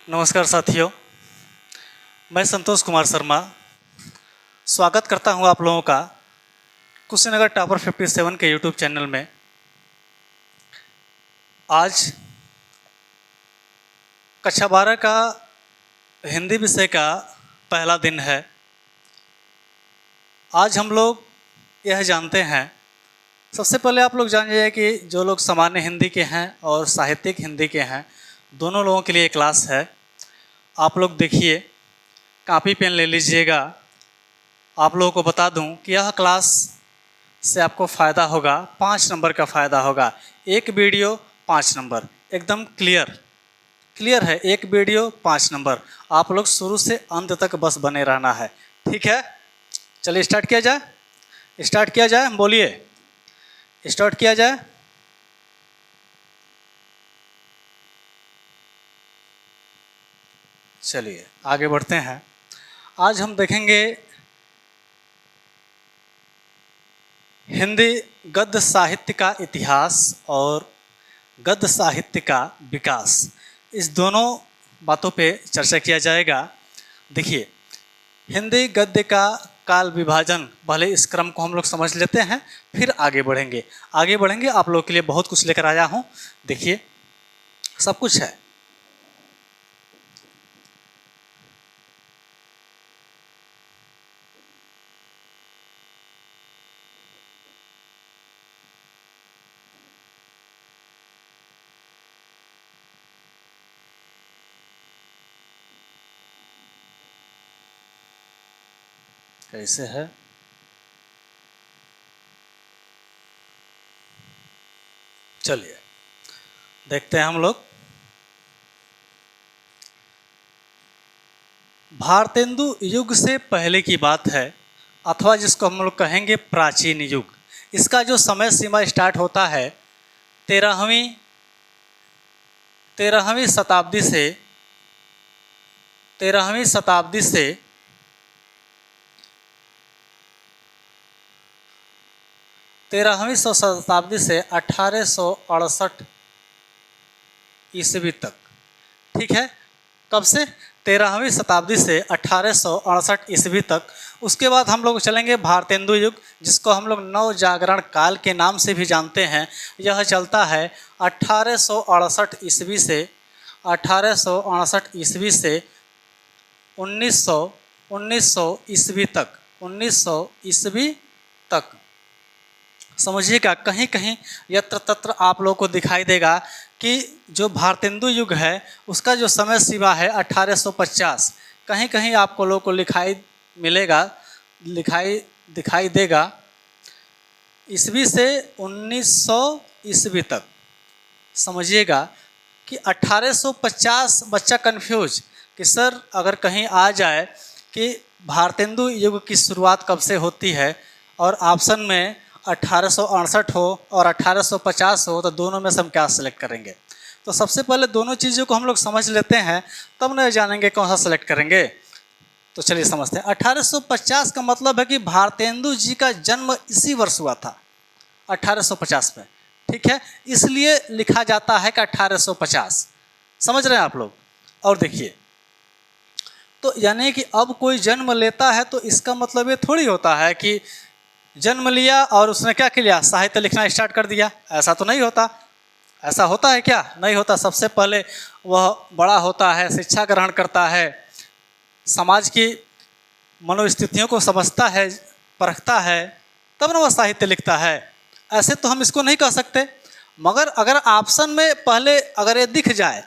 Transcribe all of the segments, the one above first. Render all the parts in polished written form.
नमस्कार साथियों, मैं संतोष कुमार शर्मा स्वागत करता हूं आप लोगों का कुशीनगर टॉपर 57 के यूट्यूब चैनल में। आज कक्षा 12 का हिंदी विषय का पहला दिन है। आज हम लोग यह जानते हैं, सबसे पहले आप लोग जानिए कि जो लोग सामान्य हिंदी के हैं और साहित्यिक हिंदी के हैं, दोनों लोगों के लिए क्लास है। आप लोग देखिए, कॉपी पेन ले लीजिएगा। आप लोगों को बता दूं कि यह क्लास से आपको फ़ायदा होगा, 5 नंबर का फ़ायदा होगा। एक वीडियो 5 नंबर, एकदम क्लियर है। एक वीडियो 5 नंबर। आप लोग शुरू से अंत तक बस बने रहना है, ठीक है। चलिए स्टार्ट किया जाए। बोलिए, स्टार्ट किया जाए। चलिए आगे बढ़ते हैं। आज हम देखेंगे हिंदी गद्य साहित्य का इतिहास और गद्य साहित्य का विकास। इस दोनों बातों पे चर्चा किया जाएगा। देखिए, हिंदी गद्य का काल विभाजन, पहले इस क्रम को हम लोग समझ लेते हैं, फिर आगे बढ़ेंगे। आप लोगों के लिए बहुत कुछ लेकर आया हूँ। देखिए, सब कुछ है। कैसे है? चलिए देखते हैं हम लोग। भारतेंदु युग से पहले की बात है, अथवा जिसको हम लोग कहेंगे प्राचीन युग। इसका जो समय सीमा स्टार्ट होता है 13वीं शताब्दी से 1868 ईस्वी तक, ठीक है। कब से? 13वीं शताब्दी से 1868 ईस्वी तक। उसके बाद हम लोग चलेंगे भारतेंदु युग, जिसको हम लोग नव जागरण काल के नाम से भी जानते हैं। यह चलता है 1868 ईस्वी से 1900 ईस्वी तक। समझिएगा, कहीं कहीं यत्र तत्र आप लोगों को दिखाई देगा कि जो भारतेंदु युग है उसका जो समय सीमा है 1850। कहीं कहीं आपको लोगों को दिखाई देगा ईस्वी से 1900 ईस्वी तक। समझिएगा कि 1850, बच्चा कंफ्यूज कि सर अगर कहीं आ जाए कि भारतेंदु युग की शुरुआत कब से होती है और ऑप्शन में 1868 हो और 1850 हो, तो दोनों में से हम क्या सेलेक्ट करेंगे? तो सबसे पहले दोनों चीज़ों को हम लोग समझ लेते हैं, तब न जानेंगे कौन सा सेलेक्ट करेंगे। तो चलिए समझते हैं। 1850 का मतलब है कि भारतेंदु जी का जन्म इसी वर्ष हुआ था, 1850 में, ठीक है। इसलिए लिखा जाता है कि 1850। समझ रहे हैं आप लोग? और देखिए, तो यानी कि अब कोई जन्म लेता है तो इसका मतलब ये थोड़ी होता है कि जन्म लिया और उसने क्या किया, साहित्य लिखना स्टार्ट कर दिया। ऐसा तो नहीं होता। ऐसा होता है क्या? नहीं होता। सबसे पहले वह बड़ा होता है, शिक्षा ग्रहण करता है, समाज की मनोस्थितियों को समझता है, परखता है, तब ना वह साहित्य लिखता है। ऐसे तो हम इसको नहीं कह सकते। मगर अगर ऑप्शन में पहले अगर ये दिख जाए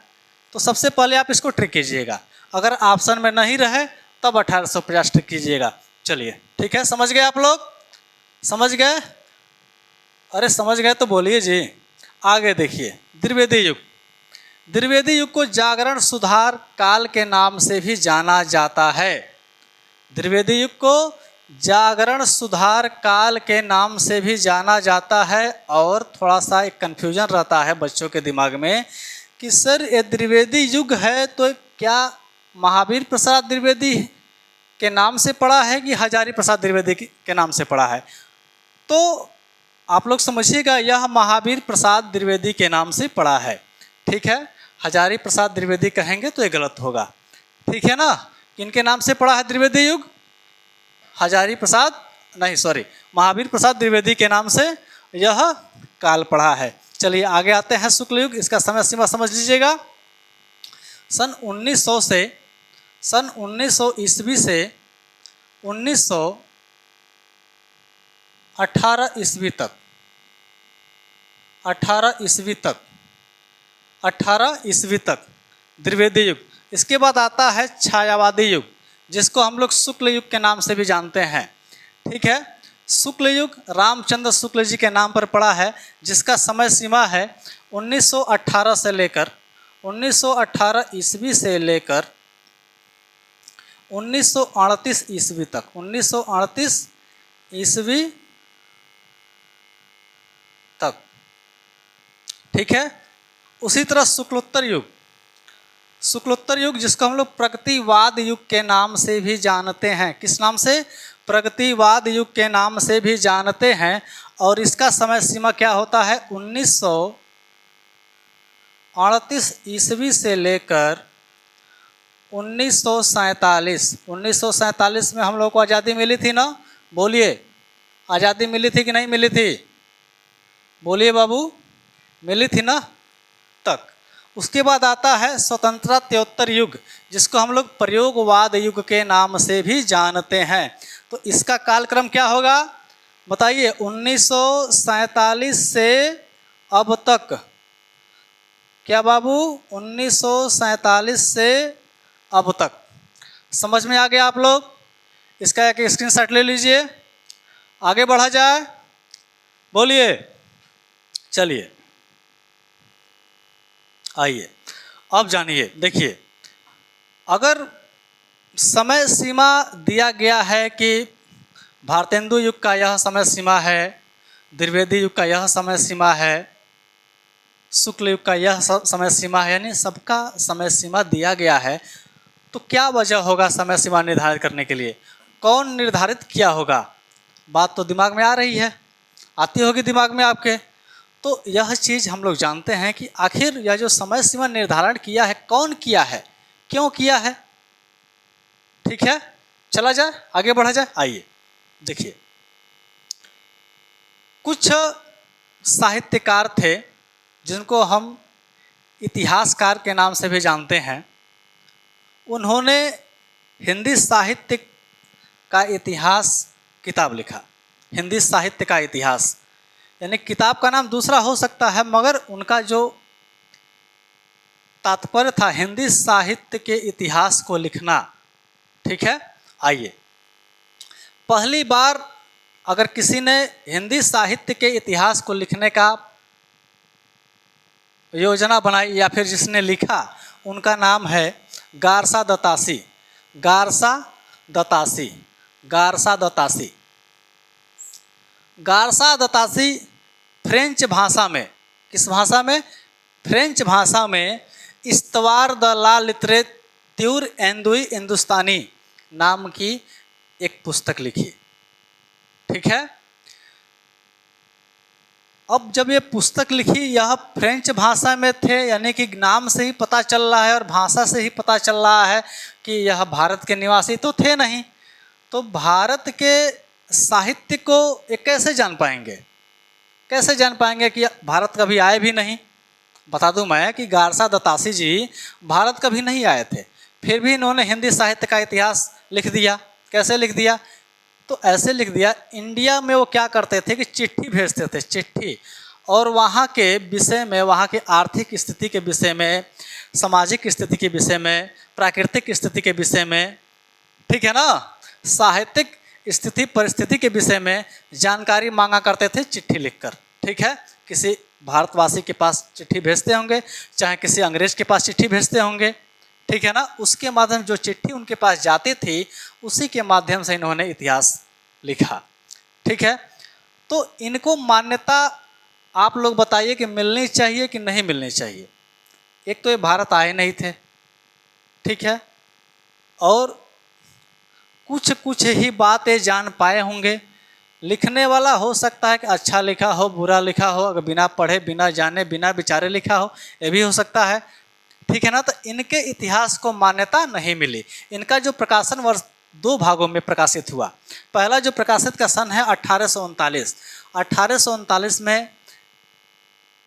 तो सबसे पहले आप इसको ट्रिक कीजिएगा। अगर ऑप्शन में नहीं रहे तब 1850 ट्रिक कीजिएगा। चलिए ठीक है, समझ गए आप लोग? समझ गए? अरे समझ गए तो बोलिए जी। आगे देखिए, द्विवेदी युग को जागरण सुधार काल के नाम से भी जाना जाता है। द्विवेदी युग को जागरण सुधार काल के नाम से भी जाना जाता है। और थोड़ा सा एक कन्फ्यूजन रहता है बच्चों के दिमाग में कि सर ये द्विवेदी युग है तो क्या महावीर प्रसाद द्विवेदी के नाम से पड़ा है कि हजारी प्रसाद द्विवेदी के नाम से पड़ा है? तो आप लोग समझिएगा, यह महावीर प्रसाद द्विवेदी के नाम से पड़ा है, ठीक है। हजारी प्रसाद द्विवेदी कहेंगे तो ये गलत होगा। ठीक है ना। किनके नाम से पड़ा है द्विवेदी युग? हजारी प्रसाद नहीं, सॉरी, महावीर प्रसाद द्विवेदी के नाम से यह काल पड़ा है। चलिए आगे आते हैं शुक्ल युग। इसका समय सीमा समझ लीजिएगा। सन 1900 ईस्वी से 1918 ईस्वी तक, 18 ईस्वी तक द्विवेदी युग। इसके बाद आता है छायावादी युग, जिसको हम लोग शुक्ल युग के नाम से भी जानते हैं। ठीक है। शुक्ल युग रामचंद्र शुक्ल जी के नाम पर पड़ा है, जिसका समय सीमा है 1918 से लेकर 1918 ईस्वी से लेकर 1938 ईस्वी तक, 1938 ईस्वी तक। ठीक है। उसी तरह शुक्लोत्तर युग, शुक्लोत्तर युग जिसको हम लोग प्रगतिवाद युग के नाम से भी जानते हैं। किस नाम से? प्रगतिवाद युग के नाम से भी जानते हैं। और इसका समय सीमा क्या होता है? 1938 ईस्वी से लेकर 1947। 1947 में हम लोग को आज़ादी मिली थी ना? बोलिए, आज़ादी मिली थी कि नहीं मिली थी? बोलिए बाबू, मिली थी ना? तक। उसके बाद आता है स्वतंत्रत्योत्तर युग, जिसको हम लोग प्रयोगवाद युग के नाम से भी जानते हैं। तो इसका कालक्रम क्या होगा बताइए? 1947 से अब तक। क्या बाबू? 1947 से अब तक। समझ में आ गया आप लोग? इसका एक स्क्रीनशॉट ले लीजिए, आगे बढ़ा जाए। बोलिए। चलिए आइए अब जानिए। देखिए, अगर समय सीमा दिया गया है कि भारतेंदु युग का यह समय सीमा है, द्विवेदी युग का यह समय सीमा है, शुक्ल युग का यह समय सीमा है, यानी सबका समय सीमा दिया गया है, तो क्या वजह होगा समय सीमा निर्धारित करने के लिए? कौन निर्धारित किया होगा? बात तो दिमाग में आ रही है, आती होगी दिमाग में आपके। तो यह चीज़ हम लोग जानते हैं कि आखिर यह जो समय सीमा निर्धारण किया है, कौन किया है, क्यों किया है। ठीक है, चला जाए, आगे बढ़ा जाए। आइए देखिए, कुछ साहित्यकार थे जिनको हम इतिहासकार के नाम से भी जानते हैं। उन्होंने हिंदी साहित्य का इतिहास किताब लिखा। हिंदी साहित्य का इतिहास, यानी किताब का नाम दूसरा हो सकता है, मगर उनका जो तात्पर्य था हिंदी साहित्य के इतिहास को लिखना। ठीक है। आइए, पहली बार अगर किसी ने हिंदी साहित्य के इतिहास को लिखने का योजना बनाई या फिर जिसने लिखा, उनका नाम है गारसा दत्तासी। गारसा दत्तासी, गारसा दत्तासी। गारसा दत्तासी फ्रेंच भाषा में, किस भाषा में? फ्रेंच भाषा में इस्तवार द ला लिटरेत्यूर एंदुई हिंदुस्तानी नाम की एक पुस्तक लिखी। ठीक है। अब जब ये पुस्तक लिखी, यह फ्रेंच भाषा में थे, यानी कि नाम से ही पता चल रहा है और भाषा से ही पता चल रहा है कि यह भारत के निवासी तो थे नहीं। तो भारत के साहित्य को ये कैसे जान पाएंगे? कैसे जान पाएंगे कि भारत कभी आए भी नहीं? बता दूं मैं कि गारसा दत्तासी जी भारत कभी नहीं आए थे, फिर भी इन्होंने हिंदी साहित्य का इतिहास लिख दिया। कैसे लिख दिया? तो ऐसे लिख दिया, इंडिया में वो क्या करते थे कि चिट्ठी भेजते थे, चिट्ठी, और वहाँ के विषय में, वहाँ के आर्थिक स्थिति के विषय में, सामाजिक स्थिति के विषय में, प्राकृतिक स्थिति के विषय में, ठीक है ना, साहित्यिक स्थिति परिस्थिति के विषय में जानकारी मांगा करते थे चिट्ठी लिखकर। ठीक है। किसी भारतवासी के पास चिट्ठी भेजते होंगे, चाहे किसी अंग्रेज के पास चिट्ठी भेजते होंगे, ठीक है ना, उसके माध्यम जो चिट्ठी उनके पास जाती थी, उसी के माध्यम से इन्होंने इतिहास लिखा। ठीक है। तो इनको मान्यता आप लोग बताइए कि मिलनी चाहिए कि नहीं मिलनी चाहिए? एक तो ये भारत आए नहीं थे, ठीक है, और कुछ कुछ ही बातें जान पाए होंगे। लिखने वाला हो सकता है कि अच्छा लिखा हो, बुरा लिखा हो, अगर बिना पढ़े, बिना जाने, बिना विचारे लिखा हो, ये भी हो सकता है। ठीक है ना। तो इनके इतिहास को मान्यता नहीं मिली। इनका जो प्रकाशन वर्ष 2 भागों में प्रकाशित हुआ। पहला जो प्रकाशित का सन है 1839। 1839 में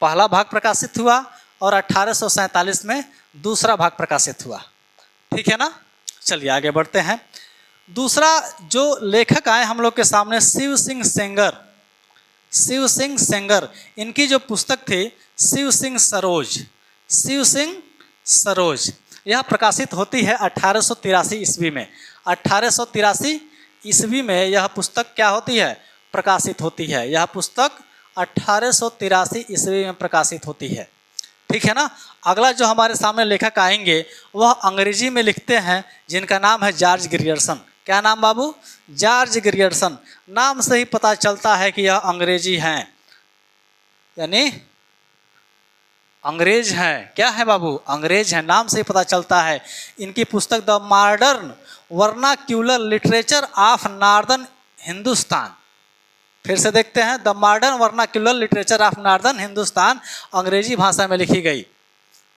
पहला भाग प्रकाशित हुआ और 1847 में दूसरा भाग प्रकाशित हुआ। ठीक है ना। चलिए आगे बढ़ते हैं। दूसरा जो लेखक आए हम लोग के सामने, शिव सिंह सेंगर। शिव सिंह सेंगर, इनकी जो पुस्तक थी शिव सिंह सरोज। शिव सिंह सरोज यह प्रकाशित होती है 1883 ईस्वी में। 1883 ईस्वी में यह पुस्तक क्या होती है, प्रकाशित होती है। यह पुस्तक 1883 ईस्वी में प्रकाशित होती है। ठीक है ना। अगला जो हमारे सामने लेखक आएंगे वह अंग्रेजी में लिखते हैं, जिनका नाम है जॉर्ज ग्रियर्सन। क्या नाम बाबू, जॉर्ज ग्रियर्सन। नाम से ही पता चलता है कि यह अंग्रेजी हैं, यानी अंग्रेज हैं। क्या है बाबू, अंग्रेज हैं, नाम से ही पता चलता है। इनकी पुस्तक the modern vernacular literature of northern Hindustan, फिर से देखते हैं, the modern vernacular literature of northern Hindustan, अंग्रेजी भाषा में लिखी गई।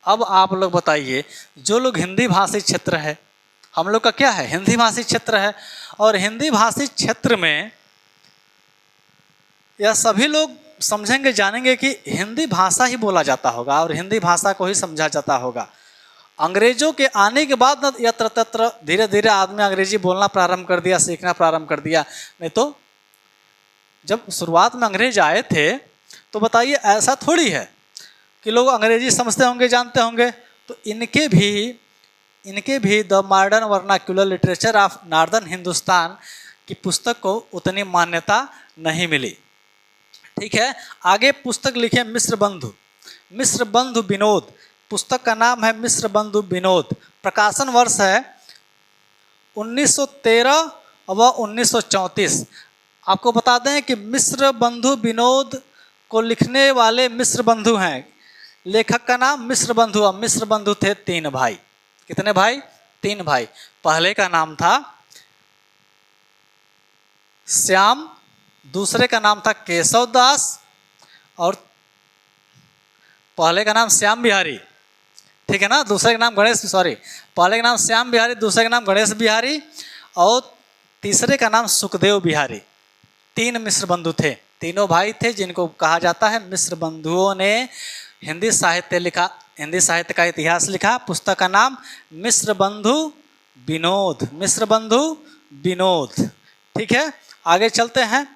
अब आप लोग बताइए, जो लोग हिंदी भाषी क्षेत्र है, हम लोग का क्या है, हिंदी भाषी क्षेत्र है, और हिंदी भाषी क्षेत्र में यह सभी लोग समझेंगे जानेंगे कि हिंदी भाषा ही बोला जाता होगा और हिंदी भाषा को ही समझा जाता होगा। अंग्रेजों के आने के बाद यत्र तत्र धीरे धीरे आदमी अंग्रेजी बोलना प्रारंभ कर दिया, सीखना प्रारंभ कर दिया। नहीं तो जब शुरुआत में अंग्रेज आए थे तो बताइए ऐसा थोड़ी है कि लोग अंग्रेजी समझते होंगे, जानते होंगे। तो इनके भी the modern vernacular literature of northern Hindustan की पुस्तक को उतनी मान्यता नहीं मिली। ठीक है। आगे पुस्तक लिखे मिश्र बंधु। मिश्र बंधु विनोद, पुस्तक का नाम है मिश्र बंधु विनोद। प्रकाशन वर्ष है 1913 व 1934। आपको बता दें कि मिश्र बंधु विनोद को लिखने वाले मिश्र बंधु हैं। लेखक का नाम मिश्र बंधु। अब मिश्र बंधु थे 3 भाई। कितने भाई, 3 भाई। पहले का नाम था श्याम, दूसरे का नाम था केशव दास, और पहले का नाम श्याम बिहारी, ठीक है ना, दूसरे का नाम गणेश, सॉरी, पहले का नाम श्याम बिहारी, दूसरे का नाम गणेश बिहारी, और तीसरे का नाम सुखदेव बिहारी। 3 मिश्र बंधु थे, तीनों भाई थे, जिनको कहा जाता है मिश्र बंधुओं ने हिंदी साहित्य लिखा, हिंदी साहित्य का इतिहास लिखा। पुस्तक का नाम मिश्र बंधु विनोद, मिश्र बंधु विनोद। ठीक है। आगे चलते हैं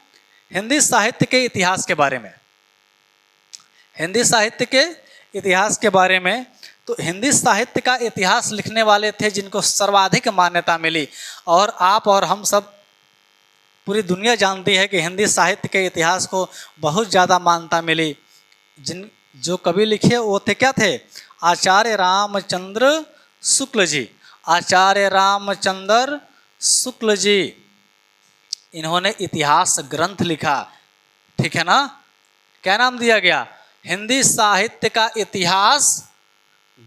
हिंदी साहित्य के इतिहास के बारे में। हिंदी साहित्य के इतिहास के बारे में, तो हिंदी साहित्य का इतिहास लिखने वाले थे जिनको सर्वाधिक मान्यता मिली। और आप और हम सब, पूरी दुनिया जानती है कि हिंदी साहित्य के इतिहास को बहुत ज़्यादा मान्यता मिली। जो कवि लिखे वो थे, क्या थे, आचार्य रामचंद्र शुक्ल जी। आचार्य रामचंद्र शुक्ल जी, इन्होंने इतिहास ग्रंथ लिखा। ठीक है ना। क्या नाम दिया गया, हिंदी साहित्य का इतिहास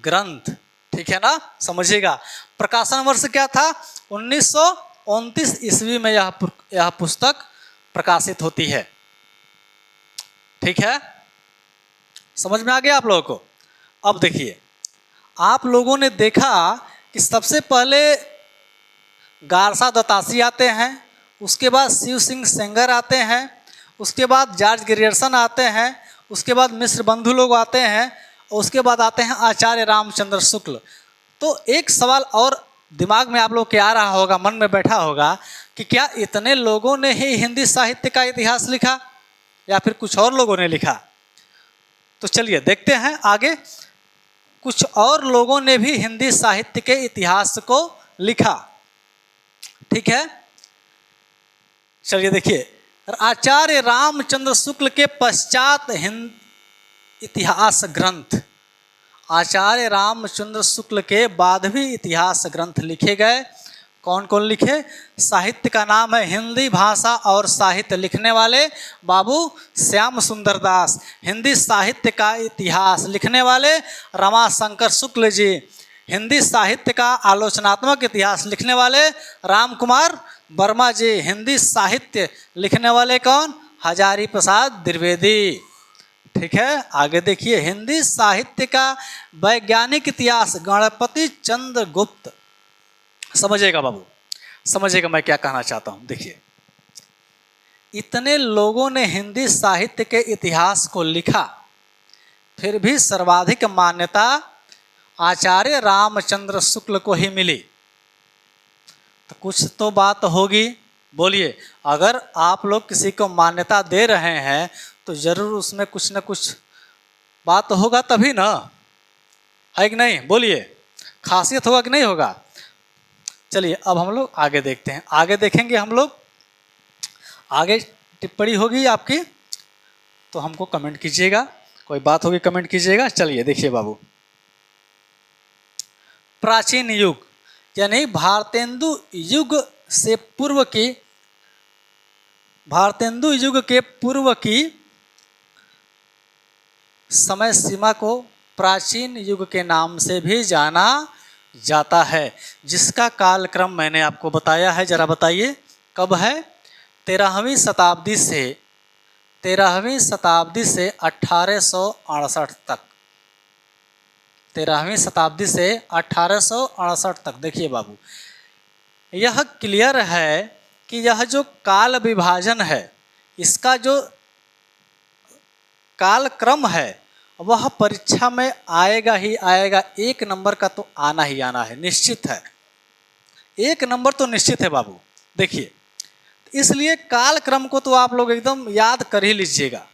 ग्रंथ। ठीक है ना, समझिएगा। प्रकाशन वर्ष क्या था, 1929 ईस्वी में यह पुस्तक प्रकाशित होती है। ठीक है, समझ में आ गया आप लोगों को। अब देखिए, आप लोगों ने देखा कि सबसे पहले गारसा दत्तासी आते हैं, उसके बाद शिव सिंह सेंगर आते हैं, उसके बाद जॉर्ज ग्रियर्सन आते हैं, उसके बाद मिश्र बंधु लोग आते हैं, और उसके बाद आते हैं आचार्य रामचंद्र शुक्ल। तो एक सवाल और दिमाग में आप लोग के आ रहा होगा, मन में बैठा होगा कि क्या इतने लोगों ने ही हिंदी साहित्य का इतिहास लिखा या फिर कुछ और लोगों ने लिखा। तो चलिए देखते हैं आगे, कुछ और लोगों ने भी हिंदी साहित्य के इतिहास को लिखा। ठीक है, चलिए देखिए, आचार्य रामचंद्र शुक्ल के पश्चात इतिहास ग्रंथ, आचार्य रामचंद्र शुक्ल के बाद भी इतिहास ग्रंथ लिखे गए। कौन कौन लिखे, साहित्य का नाम है हिंदी भाषा और साहित्य लिखने वाले बाबू श्याम सुंदर दास। हिंदी साहित्य का इतिहास लिखने वाले रमाशंकर शुक्ल जी। हिंदी साहित्य का आलोचनात्मक इतिहास लिखने वाले राम कुमार वर्मा जी। हिंदी साहित्य लिखने वाले कौन, हजारी प्रसाद द्विवेदी। ठीक है, आगे देखिए, हिंदी साहित्य का वैज्ञानिक इतिहास गणपति चंद्र गुप्त। समझिएगा बाबू, समझिएगा मैं क्या कहना चाहता हूं। देखिए, इतने लोगों ने हिंदी साहित्य के इतिहास को लिखा, फिर भी सर्वाधिक मान्यता आचार्य रामचंद्र शुक्ल को ही मिली। तो कुछ तो बात होगी, बोलिए। अगर आप लोग किसी को मान्यता दे रहे हैं तो जरूर उसमें कुछ न कुछ बात होगा, तभी ना, है कि नहीं? बोलिए, खासियत होगा कि नहीं होगा? चलिए अब हम लोग आगे देखते हैं, आगे देखेंगे हम लोग। आगे टिप्पणी होगी आपकी तो हमको कमेंट कीजिएगा, कोई बात होगी कमेंट कीजिएगा। चलिए देखिए बाबू, प्राचीन युग यानी भारतेंदु युग से पूर्व की, भारतेंदु युग के पूर्व की समय सीमा को प्राचीन युग के नाम से भी जाना जाता है, जिसका कालक्रम मैंने आपको बताया है। जरा बताइए कब है? 13वीं शताब्दी से 1868 तक, 13वीं शताब्दी से 1868 तक। देखिए बाबू, यह क्लियर है कि यह जो काल विभाजन है, इसका जो कालक्रम है वह परीक्षा में आएगा ही आएगा। 1 नंबर का तो आना ही आना है, निश्चित है, 1 नंबर तो निश्चित है बाबू। देखिए, इसलिए कालक्रम को तो आप लोग एकदम याद कर ही लीजिएगा,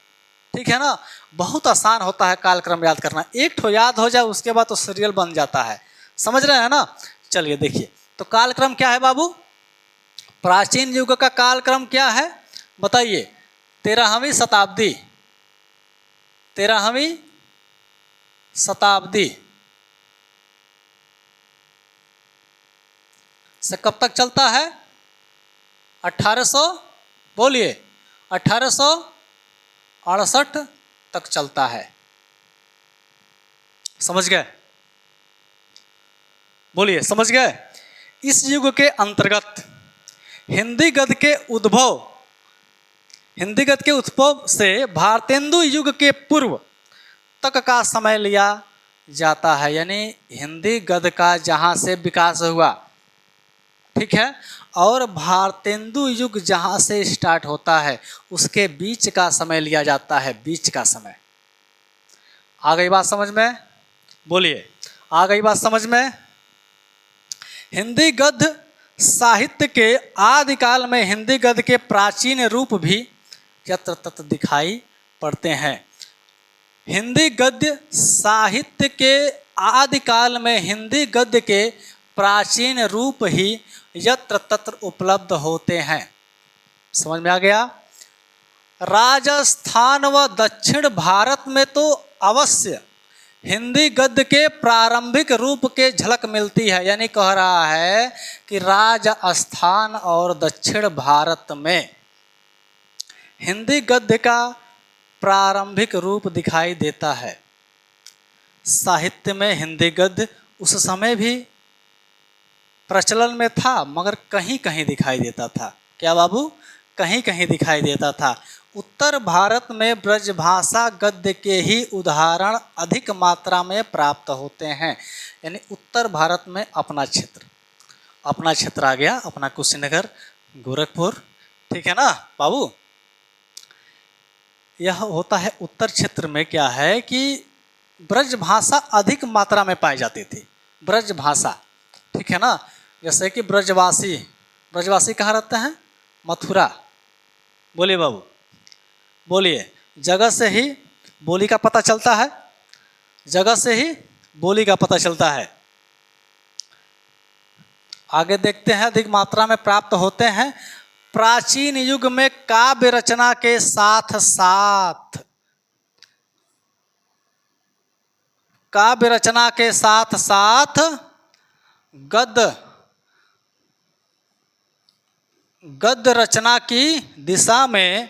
ठीक है ना? बहुत आसान होता है कालक्रम याद करना, एक ठो याद हो जाए उसके बाद तो सीरियल बन जाता है। समझ रहे हैं ना? चलिए देखिए, तो कालक्रम क्या है बाबू? प्राचीन युग का कालक्रम क्या है बताइए? 13वीं शताब्दी, 13वीं शताब्दी से कब तक चलता है? 1800, बोलिए, 1868 तक चलता है। समझ गए? बोलिए, समझ गए? इस युग के अंतर्गत हिंदी गद्य के उद्भव से भारतेंदु युग के पूर्व तक का समय लिया जाता है, यानी हिंदी गद्य का जहाँ से विकास हुआ, ठीक है, और भारतेंदु युग जहाँ से स्टार्ट होता है उसके बीच का समय लिया जाता है, बीच का समय। आ गई बात समझ में? बोलिए, आ गई बात समझ में? हिंदी गद्य साहित्य के आदिकाल में हिंदी गद्य के प्राचीन रूप भी यत्र तत्र दिखाई पड़ते हैं। हिंदी गद्य साहित्य के आदिकाल में हिंदी गद्य के प्राचीन रूप ही यत्र तत्र उपलब्ध होते हैं। समझ में आ गया? राजस्थान व दक्षिण भारत में तो अवश्य हिंदी गद्य के प्रारंभिक रूप के झलक मिलती है, यानी कह रहा है कि राजस्थान और दक्षिण भारत में हिंदी गद्य का प्रारंभिक रूप दिखाई देता है। साहित्य में हिंदी गद्य उस समय भी प्रचलन में था, मगर कहीं कहीं दिखाई देता था। क्या बाबू? कहीं कहीं दिखाई देता था। उत्तर भारत में ब्रजभाषा गद्य के ही उदाहरण अधिक मात्रा में प्राप्त होते हैं, यानी उत्तर भारत में अपना क्षेत्र आ गया, अपना कुशीनगर, गोरखपुर, ठीक है ना बाबू? यह होता है उत्तर क्षेत्र में। क्या है कि ब्रजभाषा अधिक मात्रा में पाई जाती थी, ब्रजभाषा, ठीक है ना? जैसे कि ब्रजवासी कहाँ रहते हैं? मथुरा। बोलिए बाबू, बोलिए। जगह से ही बोली का पता चलता है, जगह से ही बोली का पता चलता है। आगे देखते हैं, अधिक मात्रा में प्राप्त होते हैं। प्राचीन युग में काव्य रचना के साथ साथ गद्य रचना की दिशा में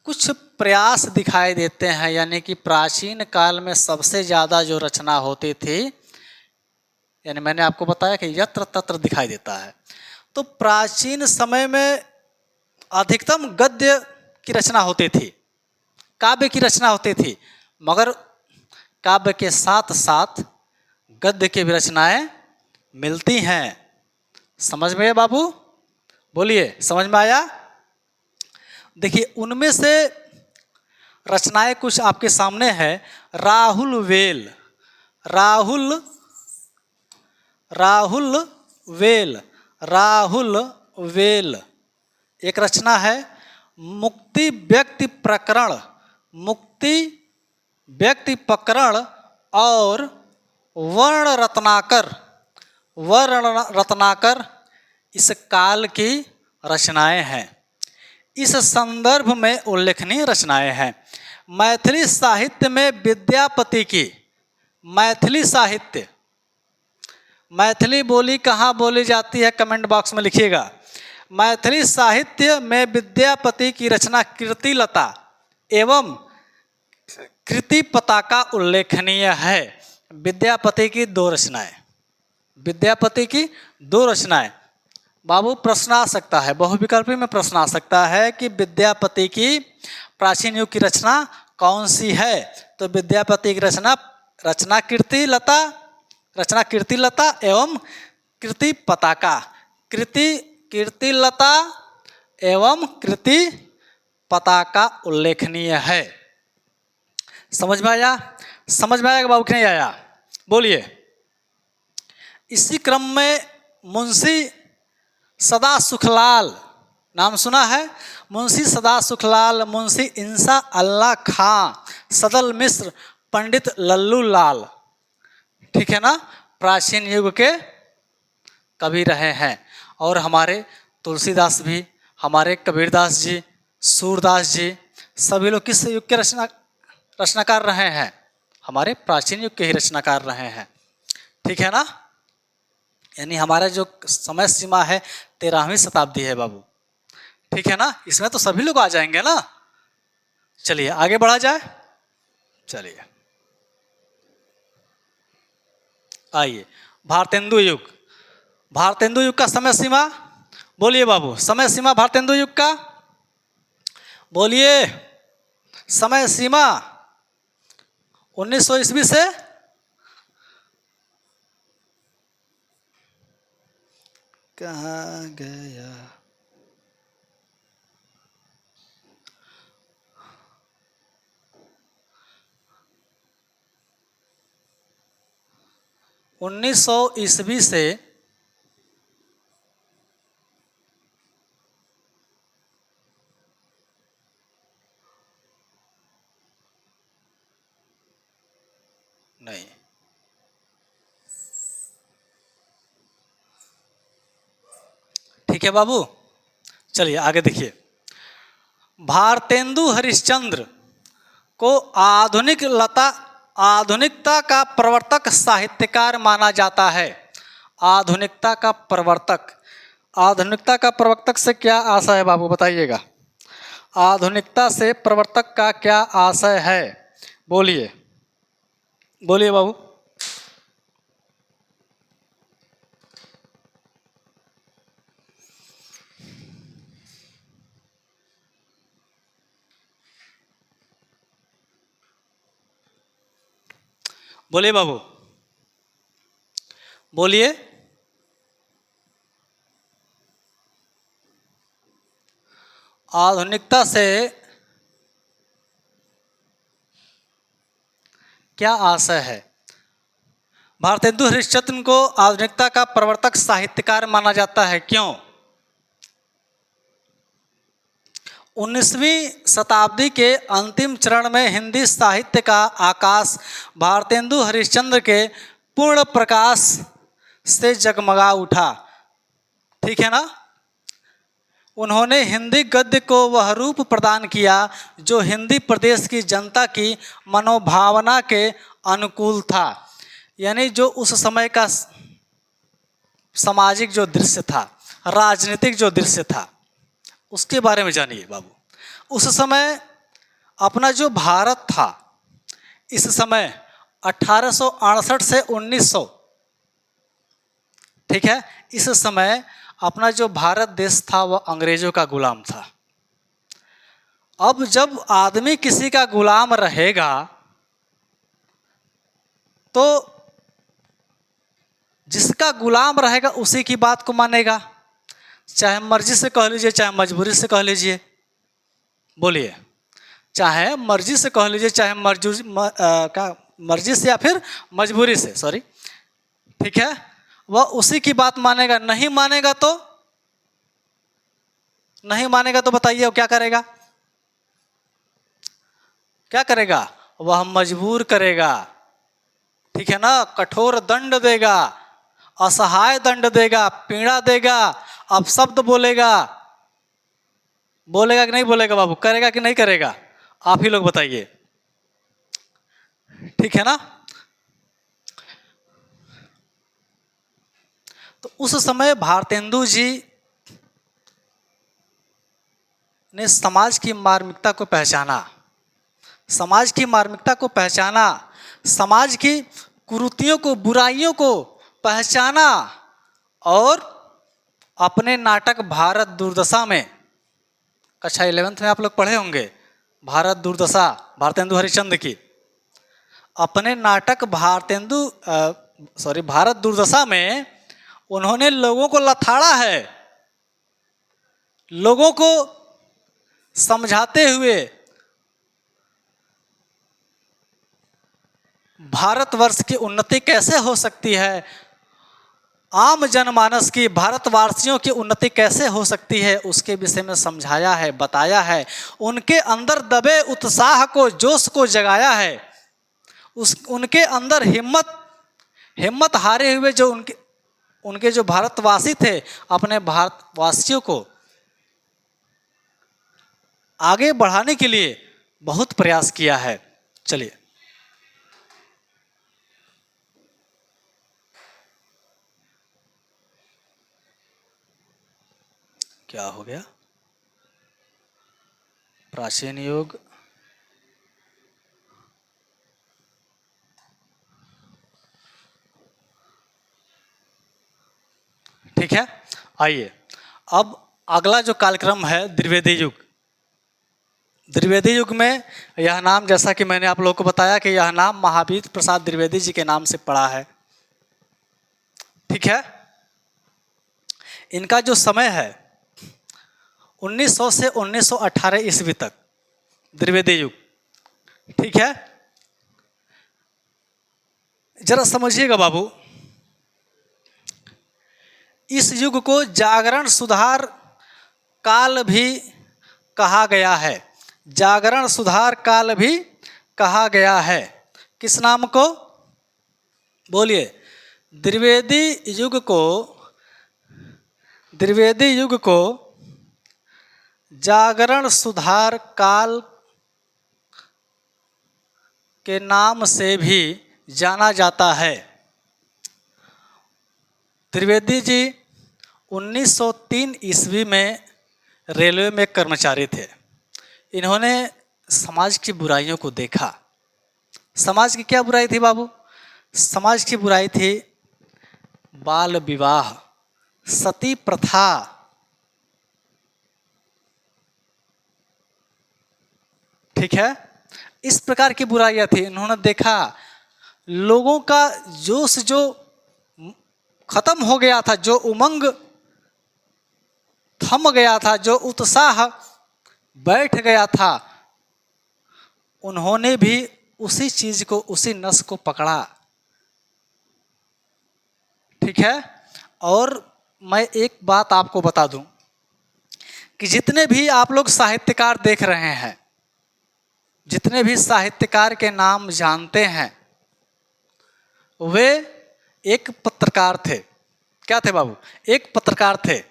कुछ प्रयास दिखाई देते हैं, यानी कि प्राचीन काल में सबसे ज़्यादा जो रचना होती थी, यानी मैंने आपको बताया कि यत्र तत्र दिखाई देता है, तो प्राचीन समय में अधिकतम गद्य की रचना होती थी, काव्य की रचना होती थी, मगर काव्य के साथ साथ गद्य की भी रचनाएं मिलती हैं। समझ में आया बाबू? बोलिए, समझ में आया? देखिए उनमें से रचनाएं कुछ आपके सामने है। Rahul well, Rahul Rahul well, Rahul well एक रचना है। मुक्ति व्यक्ति प्रकरण, मुक्ति व्यक्ति प्रकरण और वर्ण रत्नाकर, वर्ण रत्नाकर इस काल की रचनाएं हैं। इस संदर्भ में उल्लेखनीय रचनाएं हैं। मैथिली साहित्य में विद्यापति की, मैथिली साहित्य, मैथिली बोली कहाँ बोली जाती है कमेंट बॉक्स में लिखिएगा। मैथिली साहित्य में विद्यापति की रचना कीर्तिलता एवं कृति पताका उल्लेखनीय है। विद्यापति की दो रचनाएं, विद्यापति की दो रचनाएं। बाबू प्रश्न आ सकता है, बहुविकल्पी में प्रश्न आ सकता है कि विद्यापति की प्राचीन युग की रचना कौन सी है? तो विद्यापति की रचना कीर्तिलता, रचना कीर्तिलता एवं कृति पताका, कीर्तिलता एवं कृति पताका उल्लेखनीय है। समझ में आया? समझ में आएगा बाबू कि नहीं आया? बोलिए। इसी क्रम में मुंशी सदा सुखलाल, नाम सुना है? मुंशी सदा सुखलाल, मुंशी इंसा अल्लाह खां, सदल मिश्र, पंडित लल्लू लाल, ठीक है ना, प्राचीन युग के कवि रहे हैं। और हमारे तुलसीदास भी, हमारे कबीरदास जी, सूरदास जी, सभी लोग किस युग के रचनाकार रहे हैं? हमारे प्राचीन युग के ही रचनाकार रहे हैं, ठीक है ना। यानी हमारा जो समय सीमा है 13वीं शताब्दी है बाबू, ठीक है ना। इसमें तो सभी लोग आ जाएंगे ना। चलिए आगे बढ़ा जाए। चलिए आइए, भारतेंदु युग, भारतेंदु युग का समय सीमा बोलिए बाबू, समय सीमा भारतेंदु युग का बोलिए। समय सीमा 1900 ईस्वी से कहाँ गया? उन्नीस सौ ईस्वी से नहीं, ठीक है बाबू। चलिए आगे देखिए। भारतेंदु हरिश्चंद्र को आधुनिकता का प्रवर्तक साहित्यकार माना जाता है। आधुनिकता का प्रवर्तक, आधुनिकता का प्रवर्तक से क्या आशय है बाबू बताइएगा? आधुनिकता से प्रवर्तक का क्या आशय है? बोलिए, बोलिए बाबू। बोलिए बाबू, बोलिए। आधुनिकता से क्या आशय है? भारतेंदु हरिश्चंद्र को आधुनिकता का प्रवर्तक साहित्यकार माना जाता है, क्यों? 19वीं शताब्दी के अंतिम चरण में हिंदी साहित्य का आकाश भारतेंदु हरिश्चंद्र के पूर्ण प्रकाश से जगमगा उठा, ठीक है ना। उन्होंने हिंदी गद्य को वह रूप प्रदान किया जो हिंदी प्रदेश की जनता की मनोभावना के अनुकूल था। यानी जो उस समय का सामाजिक जो दृश्य था, राजनीतिक जो दृश्य था, उसके बारे में जानिए बाबू। उस समय अपना जो भारत था, इस समय 1868 से 1900, ठीक है, इस समय अपना जो भारत देश था वह अंग्रेजों का गुलाम था। अब जब आदमी किसी का गुलाम रहेगा तो जिसका गुलाम रहेगा उसी की बात को मानेगा, चाहे मर्जी से कह लीजिए चाहे मजबूरी से कह लीजिए। बोलिए, चाहे मर्जी से कह लीजिए चाहे मर्जी से या फिर मजबूरी से, सॉरी, ठीक है, वह उसी की बात मानेगा। नहीं मानेगा तो बताइए वो क्या करेगा? क्या करेगा? वह मजबूर करेगा, ठीक है ना, कठोर दंड देगा, असहाय दंड देगा, पीड़ा देगा, अपशब्द बोलेगा। बोलेगा कि नहीं बोलेगा बाबू? करेगा कि नहीं करेगा? आप ही लोग बताइए, ठीक है ना। तो उस समय भारतेंदु जी ने समाज की मार्मिकता को पहचाना, समाज की मार्मिकता को पहचाना, समाज की कुरीतियों को, बुराइयों को पहचाना और अपने नाटक भारत दुर्दशा में, कक्षा 11th में आप लोग पढ़े होंगे भारत दुर्दशा, भारतेंदु हरिश्चंद्र की। अपने नाटक भारत दुर्दशा में उन्होंने लोगों को लथाड़ा है, लोगों को समझाते हुए भारतवर्ष की उन्नति कैसे हो सकती है, आम जनमानस की, भारतवासियों की उन्नति कैसे हो सकती है, उसके विषय में समझाया है, बताया है। उनके अंदर दबे उत्साह को, जोश को जगाया है। उनके अंदर हिम्मत हारे हुए जो उनके जो भारतवासी थे, अपने भारतवासियों को आगे बढ़ाने के लिए बहुत प्रयास किया है। चलिए, क्या हो गया? प्राचीन युग, ठीक है। आइए, अब अगला जो कालक्रम है द्विवेदी युग। द्विवेदी युग में यह नाम, जैसा कि मैंने आप लोगों को बताया कि यह नाम महावीर प्रसाद द्विवेदी जी के नाम से पड़ा है, ठीक है। इनका जो समय है 1900 से 1918 ईस्वी तक, द्विवेदी युग, ठीक है। जरा समझिएगा बाबू, इस युग को जागरण सुधार काल भी कहा गया है। जागरण सुधार काल भी कहा गया है। किस नाम को? बोलिए। द्विवेदी युग को जागरण सुधार काल के नाम से भी जाना जाता है। द्विवेदी जी 1903 ईस्वी में रेलवे में कर्मचारी थे। इन्होंने समाज की बुराइयों को देखा। समाज की क्या बुराई थी बाबू? समाज की बुराई थी बाल विवाह, सती प्रथा, ठीक है, इस प्रकार की बुराइयां थी। इन्होंने देखा लोगों का जोश जो खत्म हो गया था, जो उमंग थम गया था, जो उत्साह बैठ गया था, उन्होंने भी उसी चीज को, उसी नस को पकड़ा, ठीक है। और मैं एक बात आपको बता दूं कि जितने भी आप लोग साहित्यकार देख रहे हैं, जितने भी साहित्यकार के नाम जानते हैं, वे एक पत्रकार थे। क्या थे बाबू? एक पत्रकार थे।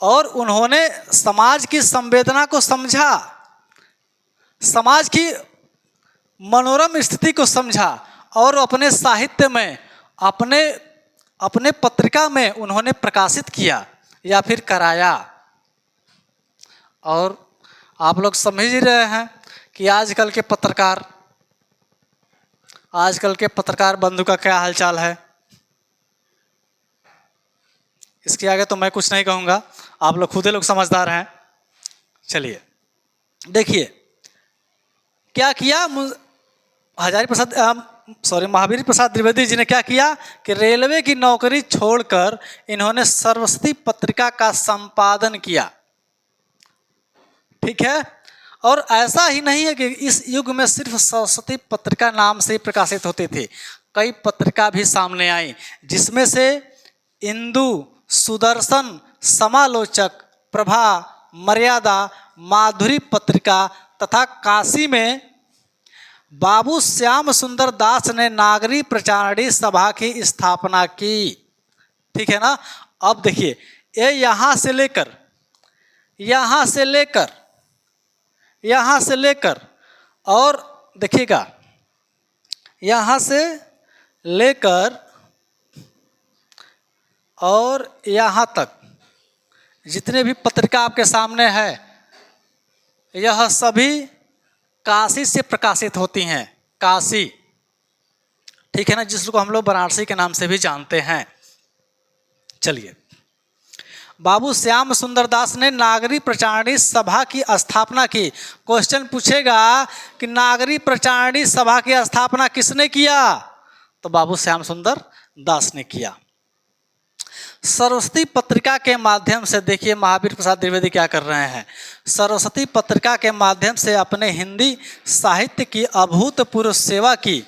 और उन्होंने समाज की संवेदना को समझा, समाज की मनोरम स्थिति को समझा और अपने साहित्य में, अपने पत्रिका में उन्होंने प्रकाशित किया या फिर कराया। और आप लोग समझ ही रहे हैं कि आजकल के पत्रकार बंधु का क्या हालचाल है। इसके आगे तो मैं कुछ नहीं कहूँगा, आप लोग खुद ही लोग समझदार हैं। चलिए देखिए क्या किया महावीर प्रसाद द्विवेदी जी ने क्या किया कि रेलवे की नौकरी छोड़कर इन्होंने सरस्वती पत्रिका का संपादन किया। ठीक है, और ऐसा ही नहीं है कि इस युग में सिर्फ सरस्वती पत्रिका नाम से प्रकाशित होती थी, कई पत्रिका भी सामने आई, जिसमें से इंदु, सुदर्शन, समालोचक, प्रभा, मर्यादा, माधुरी पत्रिका तथा काशी में बाबू श्याम सुंदर दास ने नागरी प्रचारणी सभा की स्थापना की। ठीक है ना। अब देखिए ये यहाँ से लेकर और देखिएगा यहाँ से लेकर और यहाँ तक जितने भी पत्रिका आपके सामने है यह सभी काशी से प्रकाशित होती हैं। काशी, ठीक है ना, जिसको हम लोग वाराणसी के नाम से भी जानते हैं। चलिए, बाबू श्याम सुंदर दास ने नागरी प्रचारणी सभा की स्थापना की। क्वेश्चन पूछेगा कि नागरी प्रचारणी सभा की स्थापना किसने किया, तो बाबू श्याम सुंदर दास ने किया। सरस्वती पत्रिका के माध्यम से देखिए महावीर प्रसाद द्विवेदी क्या कर रहे हैं, सरस्वती पत्रिका के माध्यम से अपने हिंदी साहित्य की अभूतपूर्व सेवा की।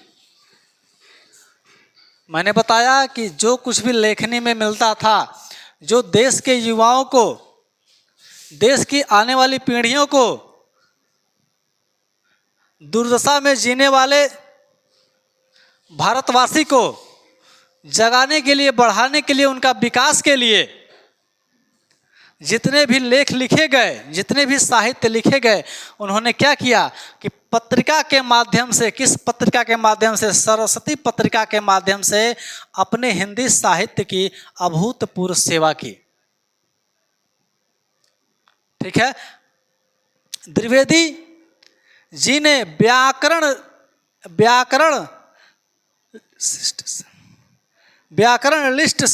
मैंने बताया कि जो कुछ भी लेखनी में मिलता था, जो देश के युवाओं को, देश की आने वाली पीढ़ियों को, दुर्दशा में जीने वाले भारतवासी को जगाने के लिए, बढ़ाने के लिए, उनका विकास के लिए जितने भी लेख लिखे गए, जितने भी साहित्य लिखे गए, उन्होंने क्या किया कि पत्रिका के माध्यम से, किस पत्रिका के माध्यम से, सरस्वती पत्रिका के माध्यम से अपने हिंदी साहित्य की अभूतपूर्व सेवा की। ठीक है, द्विवेदी जी ने व्याकरण लिस्ट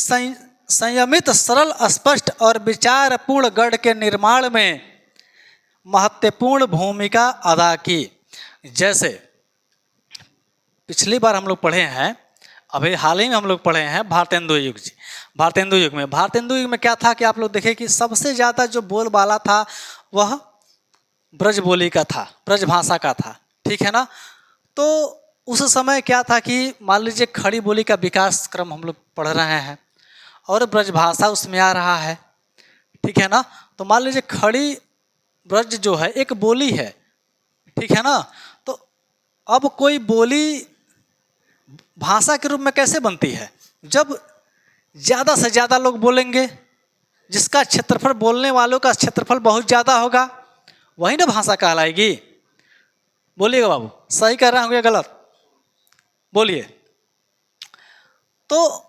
संयमित, सरल, स्पष्ट और विचारपूर्ण गढ़ के निर्माण में महत्वपूर्ण भूमिका अदा की। जैसे पिछली बार हम लोग पढ़े हैं, अभी हाल ही में हम लोग पढ़े हैं भारतेंदु युग जी। भारतेंदु युग में क्या था कि आप लोग देखें कि सबसे ज़्यादा जो बोलबाला था वह ब्रज बोली का था, ब्रज भाषा का था। ठीक है ना। तो उस समय क्या था कि मान लीजिए खड़ी बोली का विकास क्रम हम लोग पढ़ रहे हैं और ब्रज भाषा उसमें आ रहा है। ठीक है ना। तो मान लीजिए खड़ी ब्रज जो है एक बोली है। ठीक है ना। तो अब कोई बोली भाषा के रूप में कैसे बनती है, जब ज़्यादा से ज़्यादा लोग बोलेंगे, जिसका क्षेत्रफल, बोलने वालों का क्षेत्रफल बहुत ज़्यादा होगा, वही ना भाषा कहलाएगी। बोलिएगा बाबू, सही कह रहे होंगे गलत, बोलिए। तो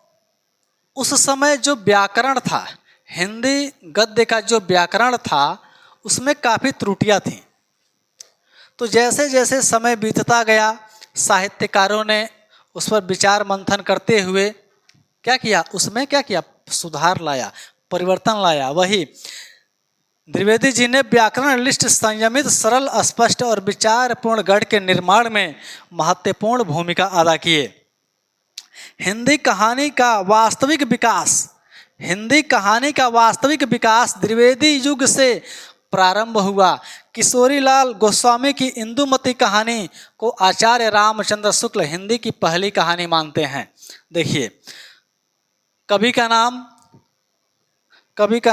उस समय जो व्याकरण था, हिंदी गद्य का जो व्याकरण था, उसमें काफ़ी त्रुटियां थीं। तो जैसे जैसे समय बीतता गया, साहित्यकारों ने उस पर विचार मंथन करते हुए क्या किया, उसमें क्या किया, सुधार लाया, परिवर्तन लाया। वही द्विवेदी जी ने व्याकरण लिस्ट संयमित, सरल, स्पष्ट और विचारपूर्ण गढ़ के निर्माण में महत्वपूर्ण भूमिका अदा किए। हिंदी कहानी का वास्तविक विकास द्विवेदी युग से प्रारंभ हुआ। किशोरीलाल गोस्वामी की इंदुमती कहानी को आचार्य रामचंद्र शुक्ल हिंदी की पहली कहानी मानते हैं। देखिए, कवि का